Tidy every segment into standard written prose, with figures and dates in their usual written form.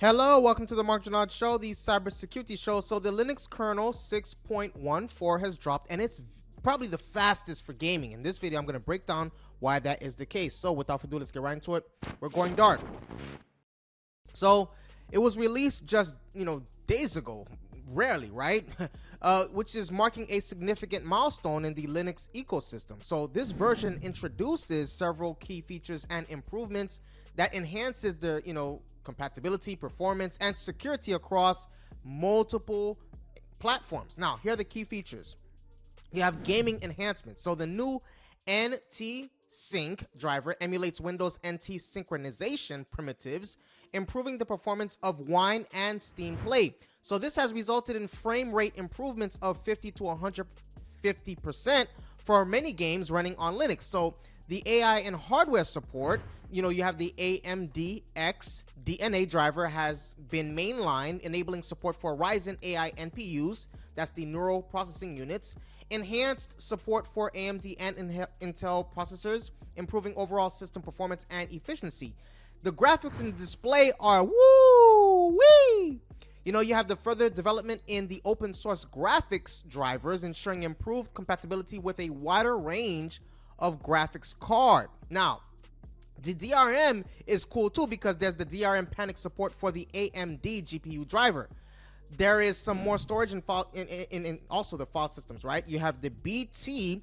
Hello, welcome to the Mark Janard Show, the cybersecurity show. So the Linux kernel 6.14 has dropped, and it's probably the fastest for gaming. In this video, I'm going to break down why that is the case. So without further ado, let's get right into it. We're going dark. So it was released just, days ago, rarely, right? Which is marking a significant milestone in the Linux ecosystem. So this version introduces several key features and improvements that enhances the, compatibility, performance, and security across multiple platforms. Now, here are the key features. You have gaming enhancements. So the new NT-Sync driver emulates Windows NT synchronization primitives, improving the performance of Wine and Steam Play. So this has resulted in frame rate improvements of 50 to 150% for many games running on Linux. So the AI and hardware support, you have the AMD X DNA driver has been mainlined, enabling support for Ryzen AI NPUs, that's the neural processing units, enhanced support for AMD and Intel processors, improving overall system performance and efficiency. The graphics and the display are woo-wee! You have the further development in the open source graphics drivers, ensuring improved compatibility with a wider range of graphics card. Now, the DRM is cool too because there's the DRM panic support for the AMD GPU driver. There is some more storage and file in also the file systems, right? You have the BTRFS,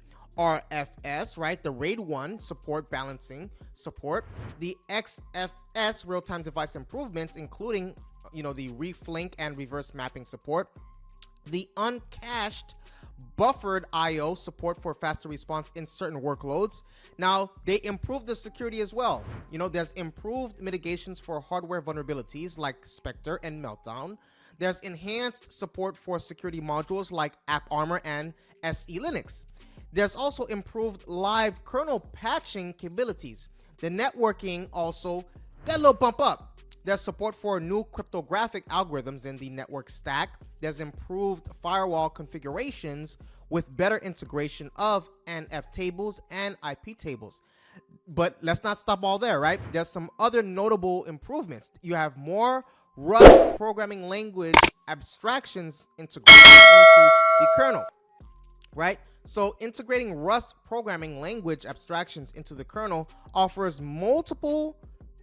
right? The RAID 1 support balancing support, the XFS real-time device improvements, including the reflink and reverse mapping support, the uncached buffered IO support for faster response in certain workloads. Now, they improved the security as well. There's improved mitigations for hardware vulnerabilities like Spectre and Meltdown. There's enhanced support for security modules like AppArmor and SE Linux. There's also improved live kernel patching capabilities. The networking also got a little bump up. There's support for new cryptographic algorithms in the network stack. There's improved firewall configurations with better integration of NF tables and IP tables. But let's not stop all there, right? There's some other notable improvements. You have more Rust programming language abstractions integrated into the kernel, right? So integrating Rust programming language abstractions into the kernel offers multiple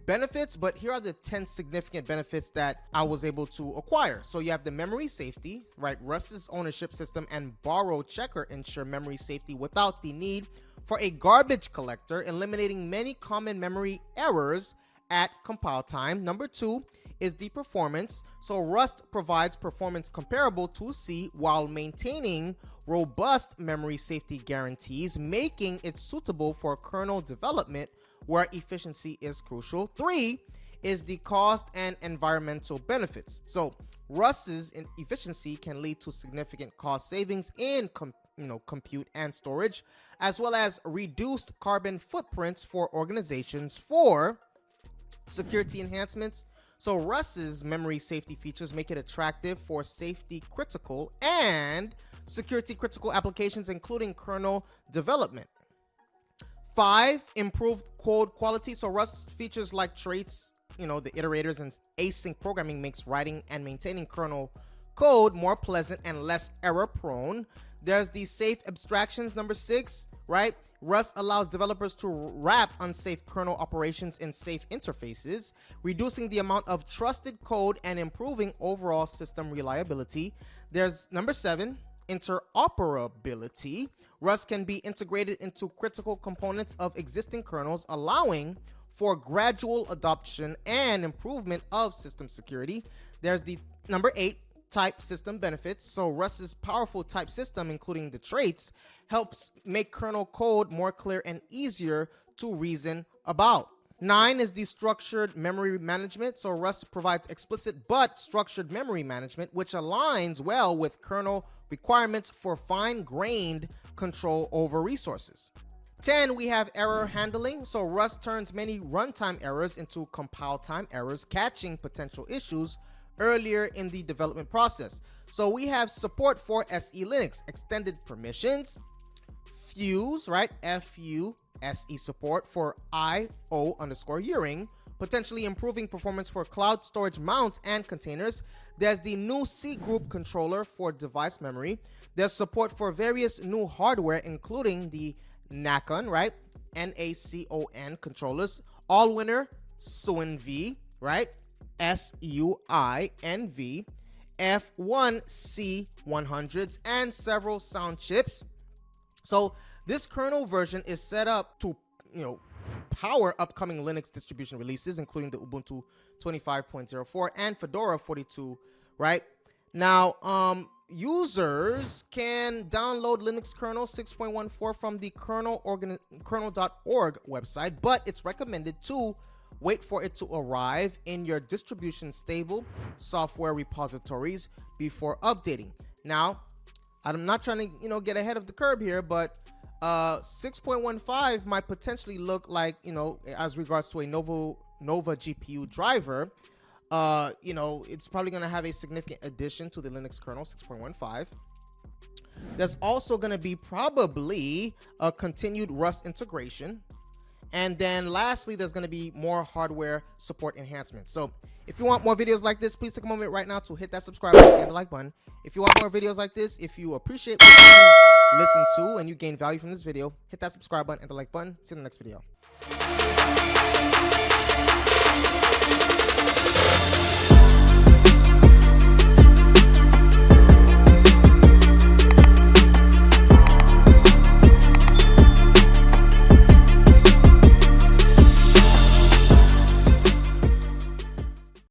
benefits, but here are the 10 significant benefits that I was able to acquire. So you have the memory safety, right? Rust's ownership system and borrow checker ensure memory safety without the need for a garbage collector, eliminating many common memory errors at compile time. Number 2 is the performance. So Rust provides performance comparable to C while maintaining robust memory safety guarantees, making it suitable for kernel development where efficiency is crucial. 3 is the cost and environmental benefits. So Rust's efficiency can lead to significant cost savings in compute and storage, as well as reduced carbon footprints for organizations. 4, security enhancements. So Rust's memory safety features make it attractive for safety critical and security critical applications, including kernel development. 5, improved code quality. So Rust features like traits, the iterators and async programming makes writing and maintaining kernel code more pleasant and less error prone. There's the safe abstractions. Number 6, right? Rust allows developers to wrap unsafe kernel operations in safe interfaces, reducing the amount of trusted code and improving overall system reliability. There's number 7, interoperability. Rust can be integrated into critical components of existing kernels, allowing for gradual adoption and improvement of system security. There's the number 8, type system benefits. So Rust's powerful type system, including the traits, helps make kernel code more clear and easier to reason about. 9 is the structured memory management. So Rust provides explicit but structured memory management, which aligns well with kernel requirements for fine-grained control over resources. 10, we have error handling. So Rust turns many runtime errors into compile time errors, catching potential issues earlier in the development process. So we have support for SE Linux, extended permissions, Fuse, right? FUSE support for IO_Uring, potentially improving performance for cloud storage mounts and containers. There's the new C group controller for device memory. There's support for various new hardware, including the NACON, right? NACON controllers, Allwinner, SUINV, right? SUINV, F1C100s, and several sound chips. So this kernel version is set up to, power upcoming Linux distribution releases, including the Ubuntu 25.04 and Fedora 42, right? Now, users can download Linux kernel 6.14 from the kernel.org website, but it's recommended to wait for it to arrive in your distribution stable software repositories before updating. Now, I'm not trying to, get ahead of the curve here, but 6.15 might potentially look like, as regards to a Nova GPU driver, it's probably going to have a significant addition to the Linux kernel 6.15. There's also going to be probably a continued Rust integration. And then lastly, there's going to be more hardware support enhancements. So if you want more videos like this, please take a moment right now to hit that subscribe button and the like button. If you want more videos like this, if you appreciate what you listen to and you gain value from this video, hit that subscribe button and the like button. See you in the next video.